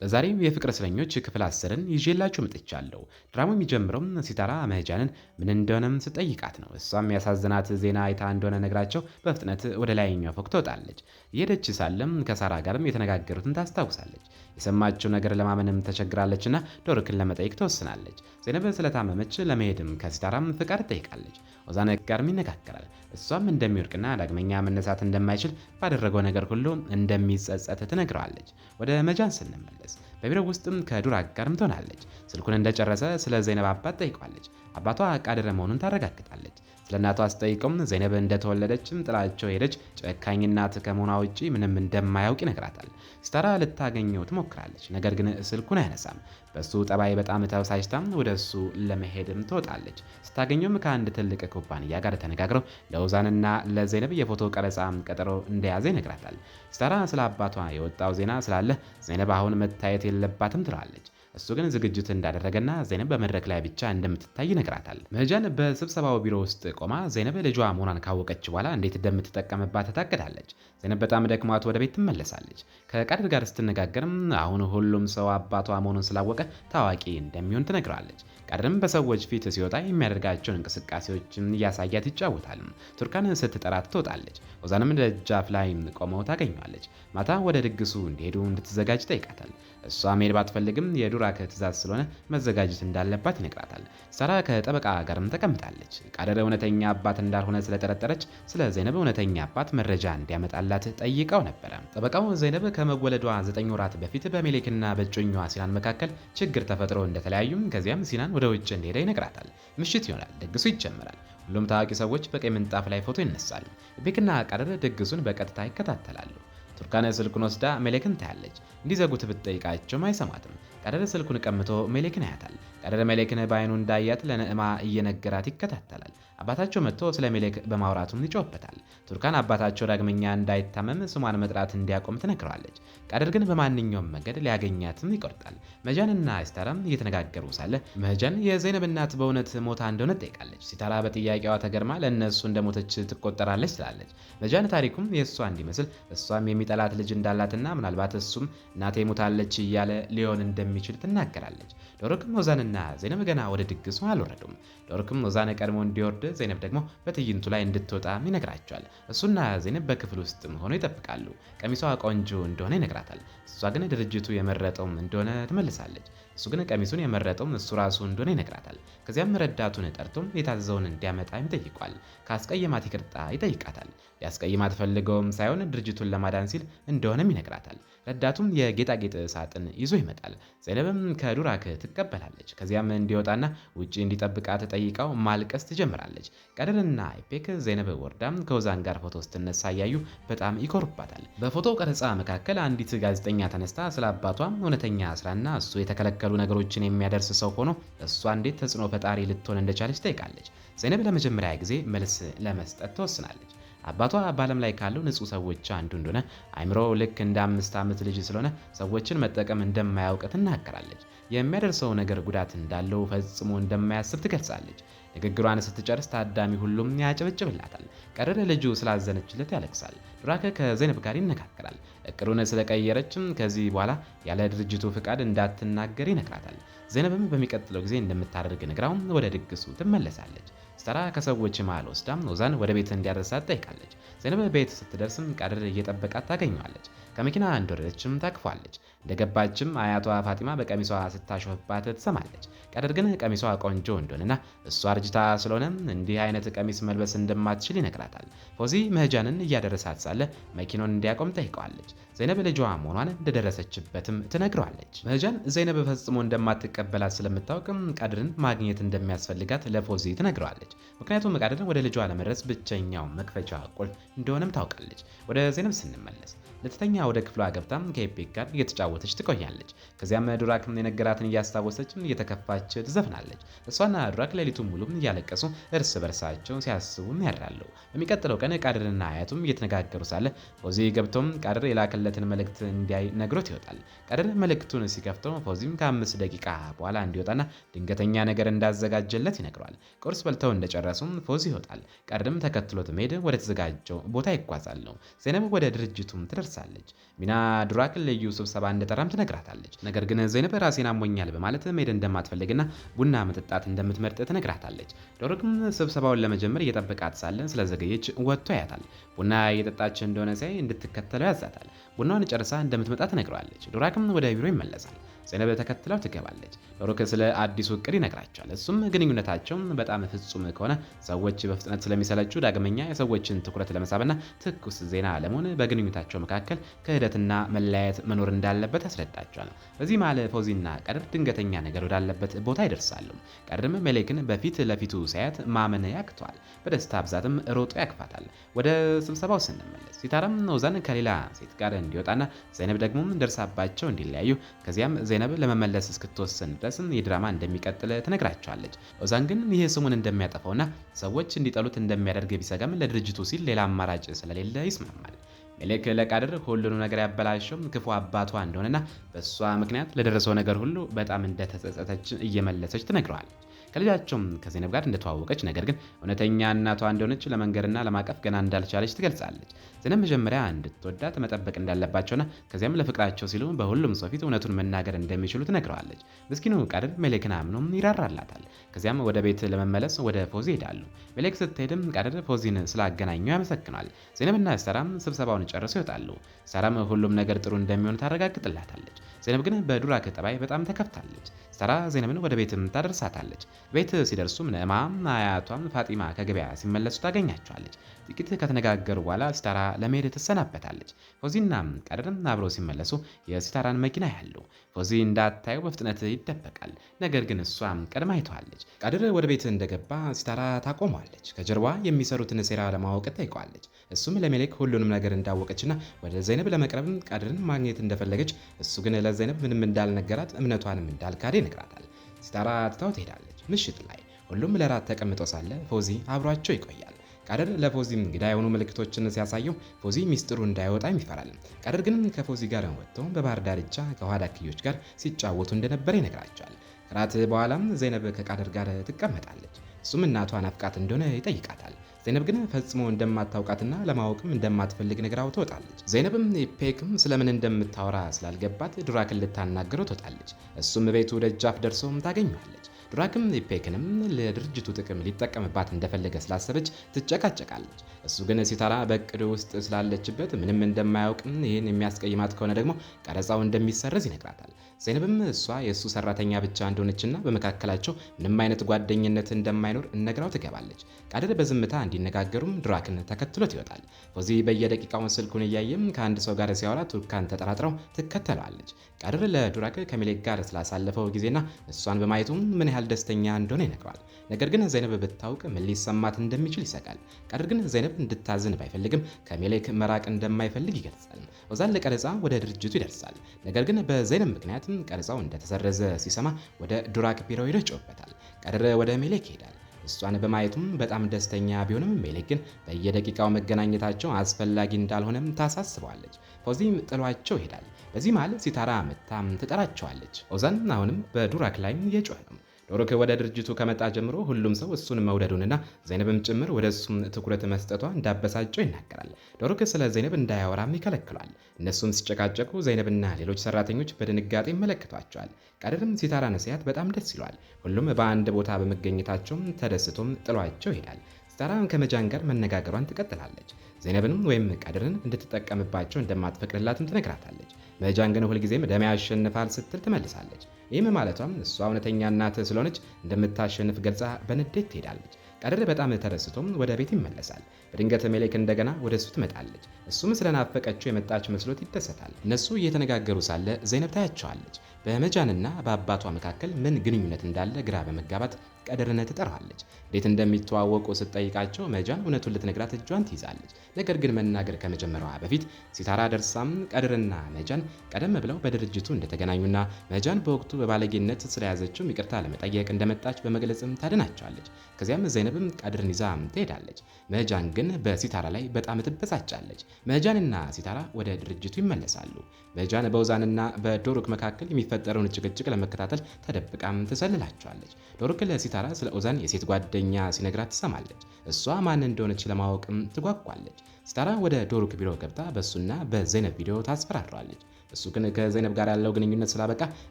በዛሬው የፍቅር እስረኞች ክፍል 10ን ይዤላችሁ መጥቻለሁ። ድራማው የሚጀምረው ሲታራ መህጃንን ምን እንደሆነም ስጠይቃት ነው። እሷም ያሳዝናት ዜና አይታ እንደሆነ ነግራቸው በፍጥነት ወደ ላይኛው ፎቅ ትወጣለች። እየሄደች ሳለም ከሳራ ጋርም የተነጋገሩትን ታስታውሳለች። የሰማችው ነገር ለማመንም ተቸግራለችና ዶርክን ለመጠየቅ ትወስናለች። ዜነብ ስለታመመች ለመሄድም ከሲታራም ፍቃድ ትጠይቃለች። ኦዛነ ጋርም ይነጋገራል። እሷም እንደሚወድቅና ዳግመኛ መነሳት እንደማይችል ባደረገው ነገር ሁሉ እንደሚጸጸት ትነግረዋለች። ወደ መጃን ስንመለስ በቢሮው ውስጥም ከዱራክ ጋርም ትሆናለች። ስልኩን እንደጨረሰ ስለ ዘይነብ አባት ጠይቋለች። አባቷ ቃድር መሆኑን ታረጋግጣለች። ስለ እናቷ አስጠይቀውም ዘይነብ እንደተወለደችም ጥላቸው ሄደች፣ ጨካኝ እናት ከመሆኗ ውጪ ምንም እንደማያውቅ ይነግራታል። ሲታራ ልታገኘው ትሞክራለች፣ ነገር ግን ስልኩን አያነሳም። በሱ ጠባይ በጣም ተበሳጭታም ወደ እሱ ለመሄድም ትወጣለች። ስታገኘውም ከአንድ ትልቅ ኩባንያ ጋር ተነጋግረው ለውዛንና ለዘይነብ የፎቶ ቀረጻ ቀጠሮ እንደያዘ ይነግራታል። ሲታራ ስለ አባቷ የወጣው ዜና ስላለ ዘይነብ አሁን መታየት የለባትም ትለዋለች። እሱ ግን ዝግጅት እንዳደረገና ዘይነብ በመድረክ ላይ ብቻ እንደምትታይ ይነግራታል። መህጃን በስብሰባው ቢሮ ውስጥ ቆማ ዘይነብ ልጇ መሆኗን ካወቀች በኋላ እንዴት እንደምትጠቀምባት ታቅዳለች። ዘይነብ በጣም ደክሟት ወደ ቤት ትመለሳለች። ከቃድር ጋር ስትነጋገርም አሁን ሁሉም ሰው አባቷ መሆኑን ስላወቀ ታዋቂ እንደሚሆን ትነግረዋለች። ቃድርም በሰዎች ፊት ሲወጣ የሚያደርጋቸውን እንቅስቃሴዎችን እያሳያት ይጫወታል። ቱርካን ስትጠራት ትወጣለች። ኦዛንም ደጃፍ ላይ ቆመው ታገኘዋለች። ማታ ወደ ድግሱ እንዲሄዱ እንድትዘጋጅ ጠይቃታል። እሷ መሄድ ባትፈልግም የዱራክ ትዕዛዝ ስለሆነ መዘጋጀት እንዳለባት ይነግራታል። ሳራ ከጠበቃ ጋርም ተቀምጣለች። ቃድር እውነተኛ አባት እንዳልሆነ ስለጠረጠረች ስለ ዘይነብ እውነተኛ አባት መረጃ እንዲያመጣላት ጠይቀው ነበረ። ጠበቃው ዘይነብ ከመወለዷ 9 ወራት በፊት በሜሌክና በእጮኛዋ ሲናን መካከል ችግር ተፈጥሮ እንደተለያዩም ከዚያም ሲናን ወደ ውጭ እንደሄደ ይነግራታል። ምሽት ይሆናል። ድግሱ ይጀምራል። ሁሉም ታዋቂ ሰዎች በቀይ ምንጣፍ ላይ ፎቶ ይነሳሉ። ቤክና ቃድር ድግሱን በቀጥታ ይከታተላሉ። ቱርካን ስልኩን ወስዳ ሜሌክን ታያለች። እንዲዘጉት ብትጠይቃቸውም አይሰማትም። ቃድር ስልኩን ቀምቶ ሜሌክን ያያታል። ቃድር ሜሌክን በአይኑ እንዳያት ለነዕማ እየነገራት ይከታተላል። አባታቸው መጥቶ ስለ ሜሌክ በማውራቱም ይጮህበታል። ቱርካን አባታቸው ዳግመኛ እንዳይታመም ስሟን መጥራት እንዲያቆም ትነግረዋለች። ቃድር ግን በማንኛውም መንገድ ሊያገኛትም ይቆርጣል። መጃንና ሲታራም እየተነጋገሩ ሳለ መጃን የዘይነብ እናት በእውነት ሞታ እንደሆነ ትጠይቃለች። ሲታራ በጥያቄዋ ተገርማ ለእነሱ እንደሞተች ትቆጠራለች ትላለች። መጃን ታሪኩም የእሷ እንዲመስል እሷም የሚጠላት ልጅ እንዳላትና ምናልባት እሱም እናቴ ሞታለች እያለ ሊሆን እንደሚችል ትናገራለች። ዶርክም ኦዛንና ዘይነብ ገና ወደ ድግሱ አልወረዱም። ዶርክም ኦዛን ቀድሞ እንዲወርድ፣ ዘይነብ ደግሞ በትዕይንቱ ላይ እንድትወጣ ይነግራቸዋል። እሱና ዘይነብ በክፍል ውስጥ ሆነው ይጠብቃሉ። ቀሚሷ ቆንጆ እንደሆነ ይነግራታል። እሷ ግን ድርጅቱ የመረጠውም እንደሆነ ትመልሳለች። እሱ ግን ቀሚሱን የመረጠውም እሱ ራሱ እንደሆነ ይነግራታል። ከዚያም ረዳቱን ጠርቶም የታዘዘውን እንዲያመጣ ይጠይቋል። ከአስቀየማት ይቅርታ ይጠይቃታል። ሊያስቀይማት ፈልገውም ሳይሆን ድርጅቱን ለማዳን ሲል እንደሆነም ይነግራታል። ረዳቱም የጌጣጌጥ ሳጥን ይዞ ይመጣል። ዘይነብም ከዱራክ ትቀበላለች። ከዚያም እንዲወጣና ውጪ እንዲጠብቃት ጠይቃው ማልቀስ ትጀምራለች። ቃድርና ኢፔክ ዘይነብ ወርዳም ከኦዛን ጋር ፎቶ ስትነሳ እያዩ በጣም ይኮሩባታል። በፎቶ ቀረጻ መካከል አንዲት ጋዜጠኛ ተነስታ ስለ አባቷም እውነተኛ ስራና እሱ የተከለከሉ ነገሮችን የሚያደርስ ሰው ሆኖ እሷ እንዴት ተጽዕኖ ፈጣሪ ልትሆን እንደቻለች ጠይቃለች። ዘይነብ ለመጀመሪያ ጊዜ መልስ ለመስጠት ትወስናለች። አባቷ በዓለም ላይ ካሉ ንጹህ ሰዎች አንዱ እንደሆነ፣ አይምሮ ልክ እንደ 5 ዓመት ልጅ ስለሆነ ሰዎችን መጠቀም እንደማያውቅ ትናገራለች። የሚያደርሰው ነገር ጉዳት እንዳለው ፈጽሞ እንደማያስብ ትገልጻለች። ንግግሯን ስትጨርስ ታዳሚ ሁሉም ያጨበጭብላታል። ቃድር ልጁ ስላዘነችለት ያለቅሳል። ዱራክ ከዘይነብ ጋር ይነጋገራል። እቅዱን ስለቀየረችም ከዚህ በኋላ ያለ ድርጅቱ ፍቃድ እንዳትናገር ይነግራታል። ዘይነብም በሚቀጥለው ጊዜ እንደምታደርግ ነግራው ወደ ድግሱ ትመለሳለች። ሲታራ ከሰዎች መሃል ወስዳም ኦዛን ወደ ቤት እንዲያደርሳት ጠይቃለች። ዘይነብ ቤት ስትደርስም ቃድር እየጠበቃት ታገኘዋለች። ከመኪና እንደወረደችም ታቅፏለች። እንደገባችም አያቷ ፋጢማ በቀሚሷ ስታሾፍባት ትሰማለች። ቃድር ግን ቀሚሷ ቆንጆ እንደሆነና እሷ አርጅታ ስለሆነ እንዲህ አይነት ቀሚስ መልበስ እንደማትችል ይነግራታል። ፎዚ መህጃንን እያደረሳት ሳለ መኪናውን እንዲያቆም ጠይቀዋለች። ዘይነብ ልጇ መሆኗን እንደደረሰችበትም ትነግረዋለች። መህጃን ዘይነብ ፈጽሞ እንደማትቀበላት ስለምታውቅም ቃድርን ማግኘት እንደሚያስፈልጋት ለፎዚ ትነግረዋለች። ምክንያቱም ቃድርን ወደ ልጇ ለመድረስ ብቸኛው መክፈቻ ቁልፍ እንደሆነም ታውቃለች። ወደ ዘይነብ ስንመለስ ልትተኛ ወደ ክፍሏ ገብታም ከኢፔክ ጋር እየተጫወተች ትቆያለች። ከዚያም ዱራክ የነገራትን እያስታወሰችም እየተከፋች ትዘፍናለች። እሷና ዱራክ ሌሊቱን ሙሉም እያለቀሱ እርስ በርሳቸው ሲያስቡም ያድራሉ። በሚቀጥለው ቀን ቃድርና አያቱም እየተነጋገሩ ሳለ ፎዚ ገብቶም ቃድር የላከለትን መልእክት እንዲያይ ነግሮት ይወጣል። ቃድር መልእክቱን ሲከፍተው ፎዚም ከ5 ደቂቃ በኋላ እንዲወጣና ድንገተኛ ነገር እንዳዘጋጀለት ይነግረዋል። ቁርስ በልተው እንደጨረሱም ፎዚ ይወጣል። ቃድርም ተከትሎት መሄድ ወደ ተዘጋጀው ቦታ ይጓዛል። ዘይነብ ወደ ድርጅቱም ትደርሳለች። ትደርሳለች። ሚና ዱራክ ልዩ ስብሰባ እንደጠራም ትነግራታለች። ነገር ግን ዘይነብ ራሴን አሞኛል በማለት መሄድ እንደማትፈልግና ቡና መጠጣት እንደምትመርጥ ትነግራታለች። ዶሮክም ስብሰባውን ለመጀመር እየጠበቃት ሳለ ስለዘገየች ወጥቶ ያታል። ቡና እየጠጣች እንደሆነ ሲያይ እንድትከተለው ያዛታል። ቡናዋን ጨርሳ እንደምትመጣ ትነግረዋለች። ዱራክም ወደ ቢሮ ይመለሳል። ዘይነብ ተከትለው ትገባለች። ዶሮክ ስለ አዲሱ እቅድ ይነግራቸዋል። እሱም ግንኙነታቸው በጣም ፍጹም ከሆነ ሰዎች በፍጥነት ስለሚሰለቹ ዳግመኛ የሰዎችን ትኩረት ለመሳብና ትኩስ ዜና ለመሆን በግንኙነታቸው መካከል ክህደትና መለያየት መኖር እንዳለበት ያስረዳቸዋል። በዚህ መሃል ፎዚና ቀድር ድንገተኛ ነገር ወዳለበት ቦታ ይደርሳሉ። ቀድርም ሜሌክን በፊት ለፊቱ ሳያት ማመን ያቅተዋል። በደስታ ብዛትም ሮጦ ያቅፋታል። ወደ ስብሰባው ስንመለስ ሲታራም ኦዛን ከሌላ ሴት ጋር እንዲወጣና ዘይነብ ደግሞ ደርሳባቸው እንዲለያዩ ከዚያም ዘይነብ ለመመለስ እስክትወሰን ድረስ የድራማ እንደሚቀጥል ትነግራቸዋለች። ኦዛን ግን ይህ ስሙን እንደሚያጠፋውና ሰዎች እንዲጠሉት እንደሚያደርግ ቢሰጋም ለድርጅቱ ሲል ሌላ አማራጭ ስለሌለ ይስማማል። ሜሌክ ለቃድር ሁሉንም ነገር ያበላሸው ክፉ አባቷ እንደሆነና በእሷ ምክንያት ለደረሰው ነገር ሁሉ በጣም እንደተጸጸተች እየመለሰች ትነግረዋለች። ከልጃቸውም ከዘይነብ ጋር እንደተዋወቀች ነገር ግን እውነተኛ እናቷ እንደሆነች ለመንገርና ለማቀፍ ገና እንዳልቻለች ትገልጻለች። ዘይነብ መጀመሪያ እንድትወዳት መጠበቅ እንዳለባቸውና ከዚያም ለፍቅራቸው ሲሉ በሁሉም ሰው ፊት እውነቱን መናገር እንደሚችሉ ትነግረዋለች። ምስኪኑ ቃድር ሜሌክን አምኖም ይራራላታል። ከዚያም ወደ ቤት ለመመለስ ወደ ፎዚ ይሄዳሉ። ሜሌክ ስትሄድም ቃድር ፎዚን ስላገናኘው ያመሰግናል። ዘይነብና ሰራም ስብሰባውን ጨርሰው ይወጣሉ። ሰራም ሁሉም ነገር ጥሩ እንደሚሆን ታረጋግጥላታለች። ዘይነብ ግን በዱራክ ጠባይ በጣም ተከፍታለች። ሰራ ዘይነብን ወደ ቤትም ታደርሳታለች። ቤት ሲደርሱም ነዕማም አያቷም ፋጢማ ከገበያ ሲመለሱ ታገኛቸዋለች። ጥቂት ከተነጋገሩ በኋላ ሲታራ ለመሄድ ትሰናበታለች። ፎዚና ቀድርም አብረው ሲመለሱ የሲታራን መኪና ያሉ ፎዚ እንዳታየው በፍጥነት ይደበቃል። ነገር ግን እሷም ቀድማ አይተዋለች። ቀድር ወደ ቤት እንደገባ ሲታራ ታቆመዋለች። ከጀርባ የሚሰሩትን ሴራ ለማወቅ ጠይቀዋለች። እሱም ለሜሌክ ሁሉንም ነገር እንዳወቀችና ወደ ዘይነብ ለመቅረብም ቀድርን ማግኘት እንደፈለገች እሱ ግን ለዘይነብ ምንም እንዳልነገራት እምነቷንም እንዳልካደ ይነግራታል። ሲታራ ትታው ትሄዳለች። ምሽት ላይ ሁሉም ለራት ተቀምጠው ሳለ ፎዚ አብሯቸው ይቆያል። ቀድር ለፎዚ እንግዳ የሆኑ ምልክቶችን ሲያሳየው ፎዚ ሚስጥሩ እንዳይወጣ ይፈራል። ቀድር ግን ከፎዚ ጋር ወጥተው በባህር ዳርቻ ከውሃ ዳክዬዎች ጋር ሲጫወቱ እንደነበር ይነግራቸዋል። ከራት በኋላም ዘይነብ ከቀድር ጋር ትቀመጣለች። እሱም እናቷ ናፍቃት እንደሆነ ይጠይቃታል። ዘይነብ ግን ፈጽሞ እንደማታውቃትና ለማወቅም እንደማትፈልግ ነግራው ትወጣለች። ዘይነብም ኢፔክም ስለምን እንደምታወራ ስላልገባት ዱራክን ልታናግረው ትወጣለች። እሱም ቤቱ ደጃፍ ደርሶም ታገኘዋለች። ዱራክም ኢፔክንም ለድርጅቱ ጥቅም ሊጠቀምባት እንደፈለገ ስላሰበች ትጨቃጨቃለች። እሱ ግን ሲታራ በእቅዱ ውስጥ ስላለችበት ምንም እንደማያውቅ ይህን የሚያስቀይማት ከሆነ ደግሞ ቀረጻው እንደሚሰረዝ ይነግራታል። ዘይነብም እሷ የእሱ ሰራተኛ ብቻ እንደሆነችና በመካከላቸው ምንም አይነት ጓደኝነት እንደማይኖር ነግራው ትገባለች። ቀድር በዝምታ እንዲነጋገሩም ዱራክን ተከትሎት ይወጣል። ፎዚ በየደቂቃው ስልኩን እያየም ከአንድ ሰው ጋር ሲያወራ ቱርካን ተጠራጥረው ትከተለዋለች። ቀድር ለዱራክ ከሜሌክ ጋር ስላሳለፈው ጊዜና እሷን በማየቱ ምን ያህል ደስተኛ እንደሆነ ይነግረዋል። ነገር ግን ዘይነብ ብታውቅ ምን ሊሰማት እንደሚችል ይሰጋል። ቀድር ግን ዘይነብ እንድታዝን ባይፈልግም ከሜሌክ መራቅ እንደማይፈልግ ይገልጻል። ኦዛን ለቀረጻ ወደ ድርጅቱ ይደርሳል። ነገር ግን በዘይነብ ምክንያት ቀረጻው እንደተሰረዘ ሲሰማ ወደ ዱራክ ቢሮ ሄዶ ይጮህበታል። ቀድር ወደ ሜሌክ ይሄዳል። እሷን በማየቱም በጣም ደስተኛ ቢሆንም ሜሌክ ግን በየደቂቃው መገናኘታቸው አስፈላጊ እንዳልሆነም ታሳስበዋለች። ፎዚም ጥሏቸው ይሄዳል። በዚህ መሃል ሲታራ መታም ትጠራቸዋለች። ኦዛን አሁንም በዱራክ ላይ እየጮኸ ነው። ዶሮክ ወደ ድርጅቱ ከመጣ ጀምሮ ሁሉም ሰው እሱን መውደዱንና ዘይነብም ጭምር ወደ እሱም ትኩረት መስጠቷ እንዳበሳጨው ይናገራል። ዶሮክ ስለ ዘይነብ እንዳያወራም ይከለክሏል። እነሱም ሲጨቃጨቁ ዘይነብና ሌሎች ሰራተኞች በድንጋጤ ይመለከቷቸዋል። ቀድርም ሲታራ ሲያያት በጣም ደስ ይለዋል። ሁሉም በአንድ ቦታ በመገኘታቸውም ተደስቶም ጥሏቸው ይሄዳል። ሲታራም ከመጃን ጋር መነጋገሯን ትቀጥላለች። ዘይነብንም ወይም ቀድርን እንድትጠቀምባቸው እንደማትፈቅድላትም ትነግራታለች። መጃን ግን ሁልጊዜም ደሜ ያሸንፋል ስትል ትመልሳለች። ይህም ማለቷም እሷ እውነተኛ እናት ስለሆነች እንደምታሸንፍ ገልጻ በንዴት ትሄዳለች። ቀድር በጣም ተደስቶም ወደ ቤት ይመለሳል። በድንገት ሜሌክ እንደገና ወደ እሱ ትመጣለች። እሱም ስለናፈቀችው የመጣች መስሎት ይደሰታል። እነሱ እየተነጋገሩ ሳለ ዘይነብ ታያቸዋለች። በመጃንና በአባቷ መካከል ምን ግንኙነት እንዳለ ግራ በመጋባት ቀድርን ትጠራዋለች። እንዴት እንደሚተዋወቁ ስትጠይቃቸው መጃን እውነቱን ልትነግራት እጇን ትይዛለች። ነገር ግን መናገር ከመጀመሯ በፊት ሲታራ ደርሳም ቀድርና መጃን ቀደም ብለው በድርጅቱ እንደተገናኙና መጃን በወቅቱ በባለጌነት ስለያዘችው ይቅርታ ለመጠየቅ እንደመጣች በመግለጽም ታድናቸዋለች። ከዚያም ዘይነብም ቀድርን ይዛ ትሄዳለች። መጃን ግን በሲታራ ላይ በጣም ትበሳጫለች። መጃንና ሲታራ ወደ ድርጅቱ ይመለሳሉ። መጃን በኦዛንና በዶሩክ መካከል የሚፈጠረውን ጭቅጭቅ ለመከታተል ተደብቃም ትሰልላቸዋለች። ዶሩክ ሲታራ ስለ ኦዛን የሴት ጓደኛ ሲነግራት ትሰማለች። እሷ ማን እንደሆነች ለማወቅም ትጓጓለች። ሲታራ ወደ ዶሩክ ቢሮ ገብታ በእሱና በዘይነብ ቪዲዮ ታስፈራረዋለች። እሱ ግን ከዘይነብ ጋር ያለው ግንኙነት ስላበቃ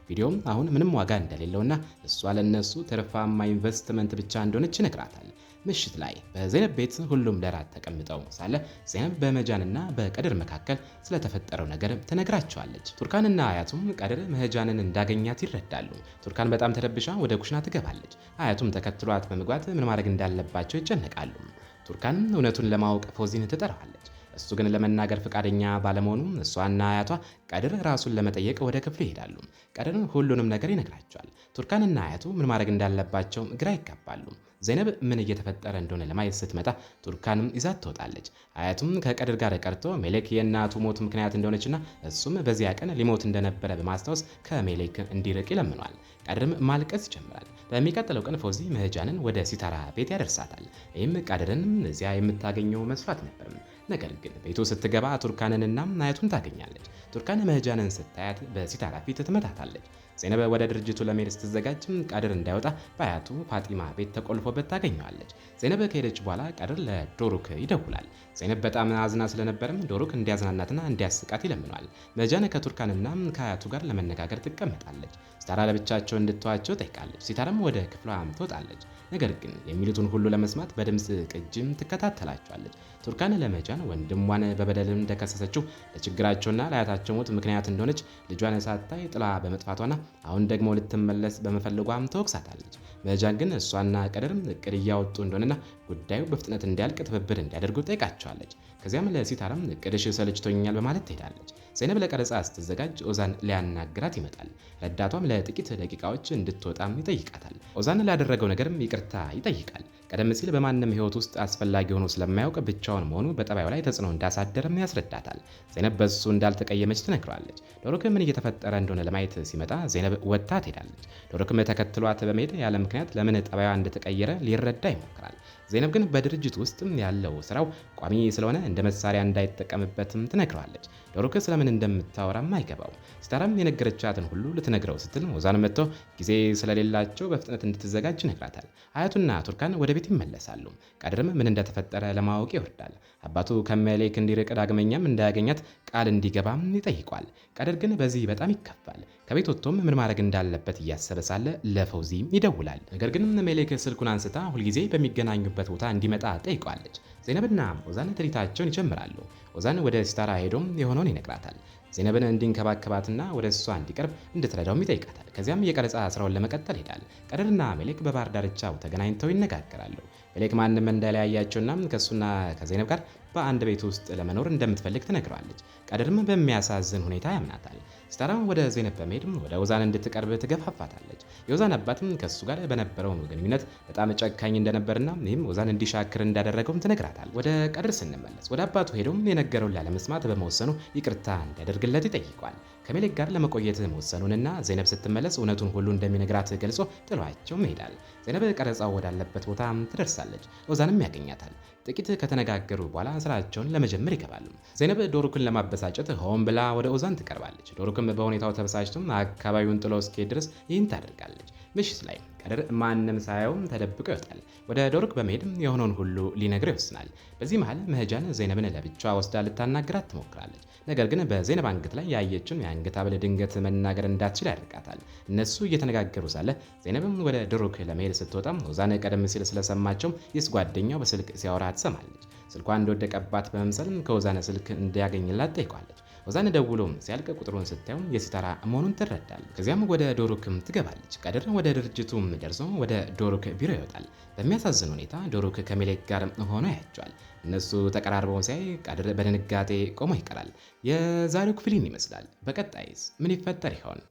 ቪዲዮም አሁን ምንም ዋጋ እንደሌለውና እሷ ለነሱ ትርፋማ ኢንቨስትመንት ብቻ እንደሆነች ይነግራታል። ምሽት ላይ በዘይነብ ቤት ሁሉም ለራት ተቀምጠው ሳለ ዘይነብ በመጃንና በቀድር መካከል ስለተፈጠረው ነገር ትነግራቸዋለች። ቱርካንና አያቱም ቀድር መጃንን እንዳገኛት ይረዳሉ። ቱርካን በጣም ተደብሻ ወደ ኩሽና ትገባለች። አያቱም ተከትሏት በመግባት ምን ማድረግ እንዳለባቸው ይጨነቃሉ። ቱርካን እውነቱን ለማወቅ ፎዚን ትጠራዋለች። እሱ ግን ለመናገር ፈቃደኛ ባለመሆኑ እሷና አያቷ ቀድር ራሱን ለመጠየቅ ወደ ክፍሉ ይሄዳሉ። ቀድር ሁሉንም ነገር ይነግራቸዋል። ቱርካንና አያቱ ምን ማድረግ እንዳለባቸው ግራ ይጋባሉ። ዘይነብ ምን እየተፈጠረ እንደሆነ ለማየት ስትመጣ ቱርካንም ይዛት ትወጣለች። አያቱም ከቀድር ጋር ቀርቶ ሜሌክ የእናቱ ሞት ምክንያት እንደሆነችና እሱም በዚያ ቀን ሊሞት እንደነበረ በማስታወስ ከሜሌክ እንዲርቅ ይለምነዋል። ቀድርም ማልቀስ ይጀምራል። በሚቀጥለው ቀን ፎዚ መጃንን ወደ ሲታራ ቤት ያደርሳታል። ይህም ቀድርንም እዚያ የምታገኘው መስሏት ነበር። ነገር ግን ቤቱ ስትገባ ቱርካንንና አያቱን ታገኛለች። ቱርካን መጃንን ስታያት በሲታራ ፊት ትመታታለች። ዘይነብ ወደ ድርጅቱ ለመሄድ ስትዘጋጅ ቀድር እንዳይወጣ በአያቱ ፋጢማ ቤት ተቆልፎበት ታገኘዋለች። ዘይነብ ከሄደች በኋላ ቀድር ለዶሩክ ይደውላል። ዘይነብ በጣም አዝና ስለነበርም ዶሩክ እንዲያዝናናትና እንዲያስቃት ይለምነዋል። መጃን ከቱርካንና ከአያቱ ጋር ለመነጋገር ትቀመጣለች። ሲታራ ለብቻቸው እንድትተዋቸው ጠይቃለች። ሲታራም ወደ ክፍሏ ትወጣለች። ነገር ግን የሚሉትን ሁሉ ለመስማት በድምፅ ቅጅም ትከታተላቸዋለች። ቱርካን ለመጃን ወንድሟን በበደል እንደከሰሰችው ለችግራቸውና ለአያታቸው ሞት ምክንያት እንደሆነች ልጇን ሳታይ ጥላ በመጥፋቷና አሁን ደግሞ ልትመለስ በመፈለጓም ተወቅሳታለች። መጃን ግን እሷና ቀድር እቅድ እያወጡ እንደሆነና ጉዳዩ በፍጥነት እንዲያልቅ ትብብር እንዲያደርጉ ጠይቃቸዋለች። ከዚያም ለሲታራም እቅድሽ ሰልችቶኛል በማለት ትሄዳለች። ዘይነብ ለቀረጻ ስትዘጋጅ ኦዛን ሊያናግራት ይመጣል። ረዳቷም ለጥቂት ደቂቃዎች እንድትወጣም ይጠይቃታል። ኦዛን ላደረገው ነገርም ይቅርታ ይጠይቃል። ቀደም ሲል በማንም ሕይወት ውስጥ አስፈላጊ ሆኖ ስለማያውቅ ብቻውን መሆኑ በጠባዩ ላይ ተጽዕኖ እንዳሳደርም ያስረዳታል። ዘይነብ በሱ እንዳልተቀየመች ትነግረዋለች። ዶሩክ ምን እየተፈጠረ እንደሆነ ለማየት ሲመጣ ዘይነብ ወጥታ ትሄዳለች። ዶሩክም ተከትሏት በመሄድ ያለ ምክንያት ለምን ጠባዩ እንደተቀየረ ሊረዳ ይሞክራል። ዘይነብ ግን በድርጅት ውስጥ ያለው ስራው ቋሚ ስለሆነ እንደ መሳሪያ እንዳይጠቀምበትም ትነግረዋለች። ዶሩክ ስለምን እንደምታወራም አይገባው። ሲታራም የነገረቻትን ሁሉ ልትነግረው ስትል ኦዛን መጥቶ ጊዜ ስለሌላቸው በፍጥነት እንድትዘጋጅ ይነግራታል። አያቱና ቱርካን ወደ ቤት ይመለሳሉ። ቀድርም ምን እንደተፈጠረ ለማወቅ ይወርዳል። አባቱ ከሜሌክ እንዲርቅ ዳግመኛም እንዳያገኛት ቃል እንዲገባም ይጠይቋል። ቀድር ግን በዚህ በጣም ይከፋል። ከቤት ወጥቶም ምን ማድረግ እንዳለበት እያሰበ ሳለ ለፈውዚም ይደውላል። ነገር ግን ሜሌክ ስልኩን አንስታ ሁልጊዜ በሚገናኙበት ቦታ እንዲመጣ ጠይቋለች። ዘይነብና ኦዛን ትርኢታቸውን ይጀምራሉ። ኦዛን ወደ ሲታራ ሄዶም የሆነውን ይነግራታል። ዘይነብን እንዲንከባከባትና ወደ እሷ እንዲቀርብ እንድትረዳውም ይጠይቃታል። ከዚያም የቀረጻ ስራውን ለመቀጠል ሄዳል። ቀድርና ሜሌክ በባህር ዳርቻው ተገናኝተው ይነጋገራሉ። ሜሌክ ማንም እንዳለያያቸውና ከእሱና ከዘይነብ ጋር በአንድ ቤት ውስጥ ለመኖር እንደምትፈልግ ትነግረዋለች። ቀድርም በሚያሳዝን ሁኔታ ያምናታል። ሲታራ ወደ ዘይነብ በመሄድም ወደ ኦዛን እንድትቀርብ ትገፋፋታለች። የኦዛን አባትም ከእሱ ጋር በነበረው ግንኙነት በጣም ጨካኝ እንደነበርና ይህም ኦዛን እንዲሻክር እንዳደረገውም ትነግራታል። ወደ ቀድር ስንመለስ ወደ አባቱ ሄዶም የነገረውን ላለመስማት በመወሰኑ ይቅርታ እንዲያደርግለት ይጠይቋል። ከሜሌክ ጋር ለመቆየት መወሰኑንና ዘይነብ ስትመለስ እውነቱን ሁሉ እንደሚነግራት ገልጾ ጥሏቸውም ይሄዳል። ዘይነብ ቀረጻው ወዳለበት ቦታ ትደርሳለች። ኦዛንም ያገኛታል። ጥቂት ከተነጋገሩ በኋላ ስራቸውን ለመጀመር ይገባሉ። ዘይነብ ዶሩክን ለማበሳጨት ሆን ብላ ወደ ኦዛን ትቀርባለች። ዶሩክም በሁኔታው ተበሳጭቶም አካባቢውን ጥሎ እስኪሄድ ድረስ ይህን ታደርጋለች። ምሽት ላይ ቀድር ማንም ሳያየውም ተደብቆ ይወጣል። ወደ ዶሩክ በመሄድም የሆነውን ሁሉ ሊነግረው ይወስናል። በዚህ መሃል መጃን ዘይነብን ለብቻዋ ወስዳ ልታናግራት ትሞክራለች። ነገር ግን በዘይነብ አንገት ላይ ያየችውን የአንገት ሐብል ድንገት መናገር እንዳትችል ያደርጋታል። እነሱ እየተነጋገሩ ሳለ ዘይነብም ወደ ዶሩክ ለመሄድ ስትወጣም ኦዛን ቀደም ሲል ስለሰማቸውም የስ ጓደኛው በስልክ ሲያወራ ትሰማለች። ስልኳ እንደወደቀባት በመምሰልም ከኦዛን ስልክ እንዲያገኝላት ጠይቋለች። ኦዛን ደውሎም ሲያልቅ ቁጥሩን ስታዩም የሲታራ መሆኑን ትረዳለች። ከዚያም ወደ ዶሩክም ትገባለች። ቀድር ወደ ድርጅቱም ደርሶ ወደ ዶሩክ ቢሮ ይወጣል። በሚያሳዝን ሁኔታ ዶሩክ ከሜሌክ ጋር ሆኖ ያያቸዋል። እነሱ ተቀራርበው ሲያይ ቀድር በድንጋጤ ቆሞ ይቀራል። የዛሬው ክፍል ይመስላል። በቀጣይስ ምን ይፈጠር ይሆን?